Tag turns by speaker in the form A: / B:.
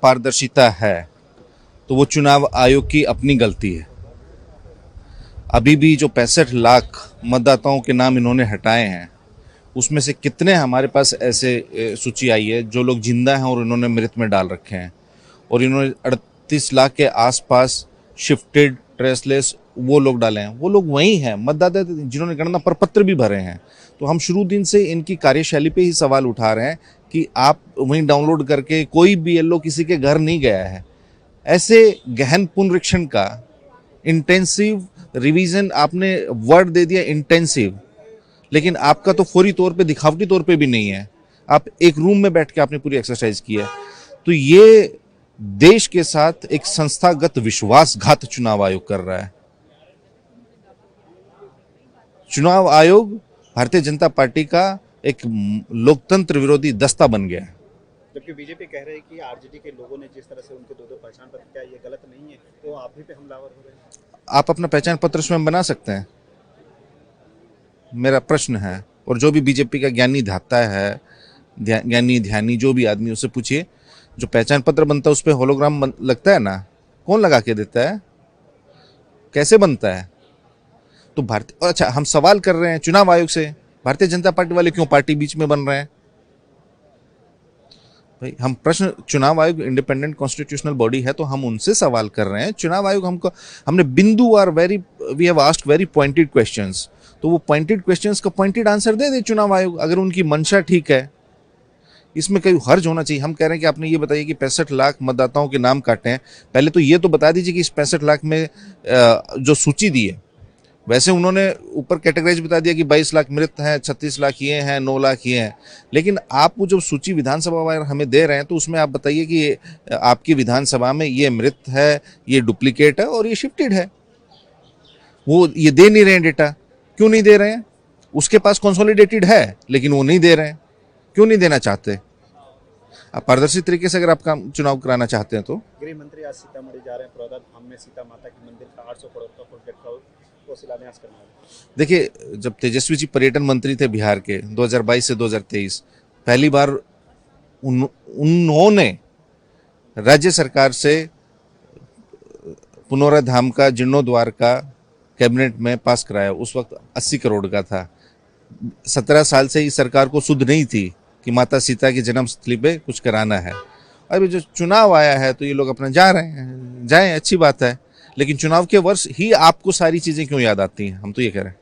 A: अपारदर्शिता है तो वो चुनाव आयोग की अपनी गलती है। अभी भी जो 65 लाख मतदाताओं के नाम इन्होंने हटाए हैं उसमें से कितने हमारे पास ऐसे सूची आई है जो लोग जिंदा हैं और इन्होंने मृत में डाल रखे हैं, और इन्होंने 38 लाख के आसपास शिफ्टेड ट्रेसलेस वो लोग डाले हैं। वो लोग वही हैं मतदाता जिन्होंने गणना प्रपत्र भी भरे हैं। तो हम शुरू दिन से इनकी कार्यशैली पे ही सवाल उठा रहे हैं कि आप वहीं डाउनलोड करके, कोई बीएलओ किसी के घर नहीं गया है। ऐसे गहन पुनरीक्षण का इंटेंसिव रिवीजन, आपने वर्ड दे दिया इंटेंसिव, लेकिन आपका तो फौरी तौर पे, दिखावटी तौर पे भी नहीं है। आप एक रूम में बैठ के आपने पूरी एक्सरसाइज की है। तो ये देश के साथ एक संस्थागत विश्वासघात चुनाव आयोग कर रहा है। चुनाव आयोग भारतीय जनता पार्टी का एक लोकतंत्र विरोधी दस्ता बन गया है।
B: जबकि बीजेपी कह रही है कि आरजेडी के लोगों ने जिस तरह से उनके दो पहचान पत्र, क्या ये गलत नहीं है? तो आप भी पे हमलावर हो रहे हैं।
A: आप अपना पहचान पत्र स्वयं बना सकते हैं, मेरा प्रश्न है। और जो भी बीजेपी का ज्ञानी धाता है, ज्ञानी ध्यानी जो भी आदमी, उससे पूछिए जो पहचान पत्र बनता है उस पर होलोग्राम लगता है ना, कौन लगा के देता है, कैसे बनता है? तो भारतीय, अच्छा हम सवाल कर रहे हैं चुनाव आयोग से, भारतीय जनता पार्टी वाले क्यों पार्टी बीच में बन रहे हैं? भाई हम प्रश्न, चुनाव आयोग इंडिपेंडेंट कॉन्स्टिट्यूशनल बॉडी है तो हम उनसे सवाल कर रहे हैं। चुनाव आयोग हमने बिंदुवार we have asked very pointed questions, तो वो पॉइंटेड क्वेश्चंस का पॉइंटेड आंसर दे दे चुनाव आयोग, अगर उनकी मंशा ठीक है। इसमें कोई हर्ज होना चाहिए। हम कह रहे हैं कि आपने ये बताइए कि 65 लाख मतदाताओं के नाम काटे हैं, पहले तो ये तो बता दीजिए कि इस 65 लाख में जो सूची दी है, वैसे उन्होंने ऊपर कैटेगराइज बता दिया कि 22 लाख मृत हैं, 36 लाख ये हैं, 9 लाख ये हैं। लेकिन आप वो जो सूची विधानसभा वाले हमें दे रहे हैं तो उसमें आप बताइए कि आपकी विधानसभा में ये मृत है, ये डुप्लीकेट है और ये शिफ्टेड है। वो ये दे नहीं रहे हैं डेटा, क्यों नहीं दे रहे हैं? उसके पास कंसोलिडेटेड है लेकिन वो नहीं दे रहे हैं, क्यों नहीं देना चाहते? आप पारदर्शी तरीके से अगर आप काम चुनाव कराना चाहते हैं तो।
B: गृह मंत्री आज सीतामढ़ी जा रहे हैं, प्रौद्धा धाम में सीता माता के मंदिर का 800 करोड़ का प्रोजेक्ट को शिलान्यास करना है।
A: देखिए, जब तेजस्वी जी पर्यटन मंत्री थे बिहार के 2022 से 2023, पहली बार उन्होंने राज्य सरकार से पुनौरा धाम का जीर्णोद्वार का कैबिनेट में पास कराया। उस वक्त 80 करोड़ का था। 17 साल से इस सरकार को सुध नहीं थी कि माता सीता की जन्मस्थली पे कुछ कराना है। अभी जो चुनाव आया है तो ये लोग अपना जा रहे हैं, जाएं, अच्छी बात है, लेकिन चुनाव के वर्ष ही आपको सारी चीजें क्यों याद आती हैं? हम तो ये कह रहे हैं।